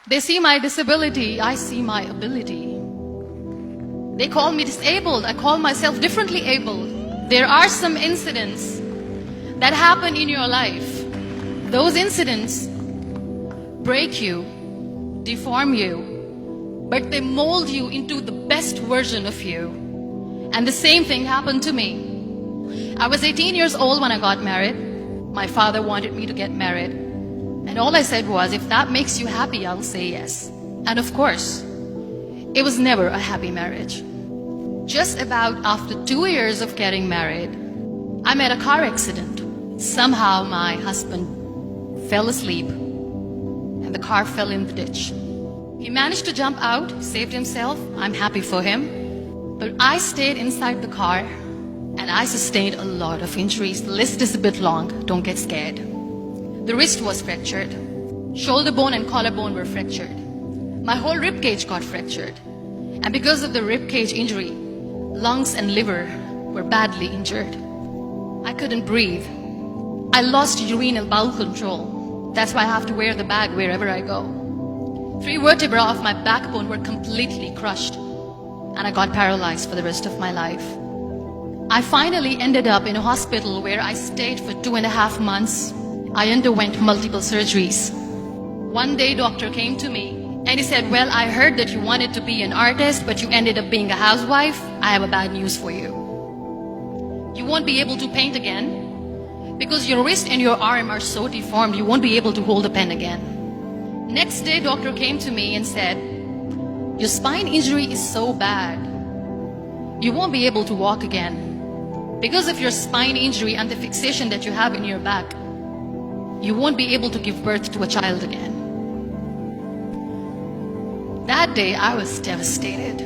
They see my disability, I see my ability. They call me disabled, I call myself differently abled. There are some incidents that happen in your life. Those incidents break you, deform you, but they mold you into the best version of you. And the same thing happened to me. I was 18 years old when I got married. My father wanted me to get married. And all I said was, if that makes you happy, I'll say yes. And of course, it was never a happy marriage. Just about after 2 years of getting married, I met a car accident. Somehow my husband fell asleep and the car fell in the ditch. He managed to jump out, saved himself. I'm happy for him. But I stayed inside the car and I sustained a lot of injuries. The list is a bit long, don't get scared. The wrist was fractured. Shoulder bone and collarbone were fractured. My whole rib cage got fractured. And because of the rib cage injury, lungs and liver were badly injured. I couldn't breathe. I lost urinary bowel control. That's why I have to wear the bag wherever I go. 3 vertebrae of my backbone were completely crushed. And I got paralyzed for the rest of my life. I finally ended up in a hospital where I stayed for 2.5 months. I underwent multiple surgeries. One day, doctor came to me and he said, well, I heard that you wanted to be an artist, but you ended up being a housewife. I have a bad news for you. You won't be able to paint again because your wrist and your arm are so deformed, you won't be able to hold a pen again. Next day, doctor came to me and said, your spine injury is so bad, you won't be able to walk again. Because of your spine injury and the fixation that you have in your back, you won't be able to give birth to a child again. That day, I was devastated.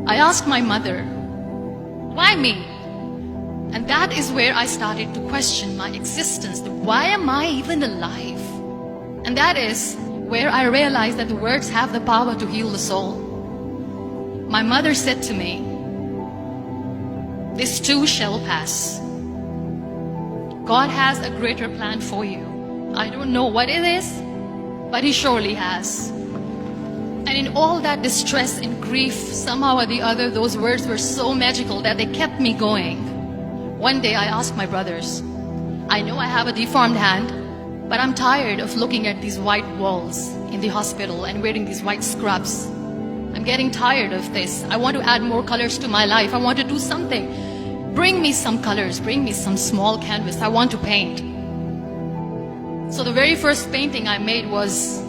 I asked my mother, why me? And that is where I started to question my existence. Why am I even alive? And that is where I realized that the words have the power to heal the soul. My mother said to me, this too shall pass. God has a greater plan for you. I don't know what it is, but He surely has. And in all that distress and grief, somehow or the other, those words were so magical that they kept me going. One day I asked my brothers, I know I have a deformed hand, but I'm tired of looking at these white walls in the hospital and wearing these white scrubs. I'm getting tired of this. I want to add more colors to my life. I want to do something. Bring me some colors, bring me some small canvas. I want to paint. So the very first painting I made was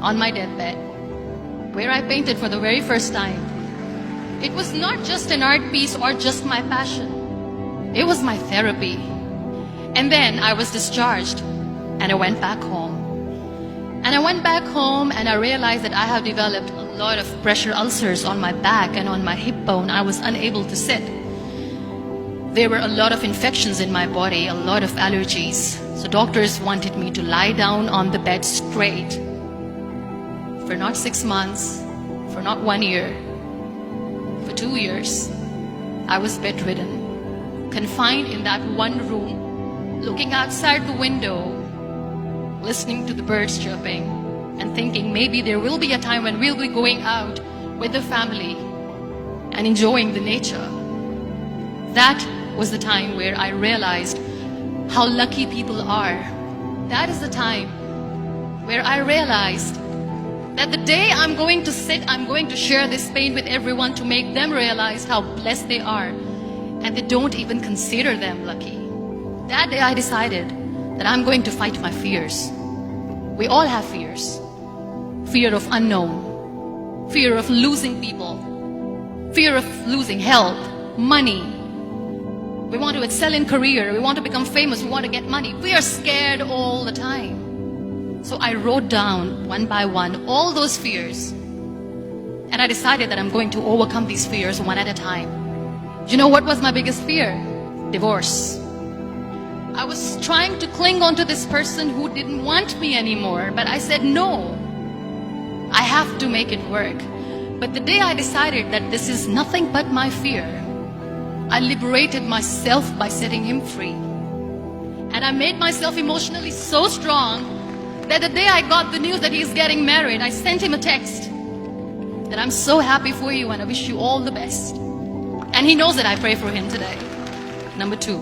on my deathbed, where I painted for the very first time. It was not just an art piece or just my passion. It was my therapy. And then I was discharged and I went back home. And I went back home and I realized that I have developed a lot of pressure ulcers on my back and on my hip bone. I was unable to sit. There were a lot of infections in my body, a lot of allergies. So doctors wanted me to lie down on the bed straight for not 6 months, for not 1 year, for 2 years. I was bedridden, confined in that one room, looking outside the window, listening to the birds chirping, and thinking maybe there will be a time when we'll be going out with the family and enjoying the nature. That was the time where I realized how lucky people are. That is the time where I realized that the day I'm going to sit, I'm going to share this pain with everyone to make them realize how blessed they are, and they don't even consider them lucky. That day I decided that I'm going to fight my fears. We all have fears. Fear of unknown, fear of losing people, fear of losing health, money. We want to excel in career, we want to become famous, we want to get money. We are scared all the time. So I wrote down one by one all those fears. And I decided that I'm going to overcome these fears one at a time. You know what was my biggest fear? Divorce. I was trying to cling on to this person who didn't want me anymore, but I said no. I have to make it work. But the day I decided that this is nothing but my fear, I liberated myself by setting him free. And I made myself emotionally so strong that the day I got the news that he's getting married, I sent him a text that I'm so happy for you and I wish you all the best. And he knows that I pray for him today. Number 2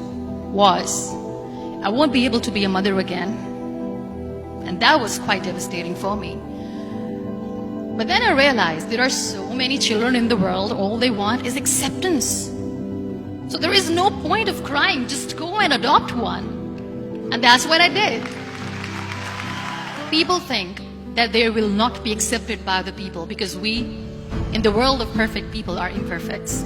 was, I won't be able to be a mother again. And that was quite devastating for me. But then I realized there are so many children in the world, all they want is acceptance. So there is no point of crying, just go and adopt one. And that's what I did. People think that they will not be accepted by other people because we, in the world of perfect people, are imperfects.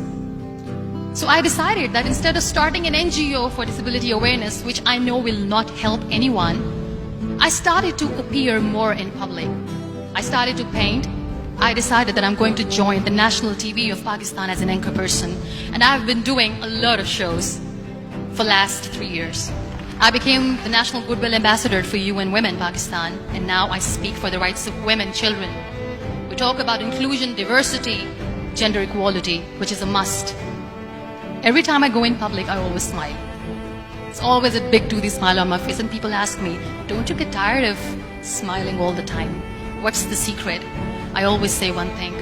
So I decided that instead of starting an NGO for disability awareness, which I know will not help anyone, I started to appear more in public. I started to paint. I decided that I'm going to join the national TV of Pakistan as an anchor person. And I've been doing a lot of shows for the last 3 years. I became the National Goodwill Ambassador for UN Women Pakistan. And now I speak for the rights of women, children. We talk about inclusion, diversity, gender equality, which is a must. Every time I go in public, I always smile. It's always a big toothy smile on my face. And people ask me, don't you get tired of smiling all the time? What's the secret? I always say one thing,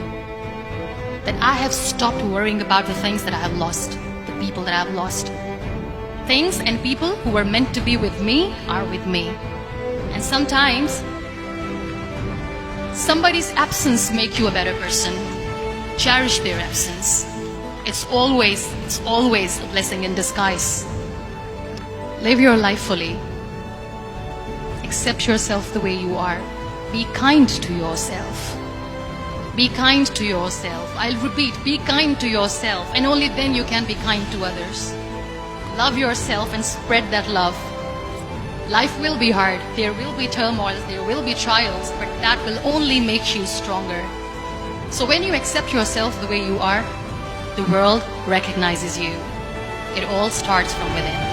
that I have stopped worrying about the things that I have lost, the people that I have lost. Things and people who were meant to be with me are with me. And sometimes, somebody's absence makes you a better person. Cherish their absence. It's always a blessing in disguise. Live your life fully. Accept yourself the way you are. Be kind to yourself. Be kind to yourself. I'll repeat, be kind to yourself. And only then you can be kind to others. Love yourself and spread that love. Life will be hard. There will be turmoils. There will be trials. But that will only make you stronger. So when you accept yourself the way you are, the world recognizes you. It all starts from within.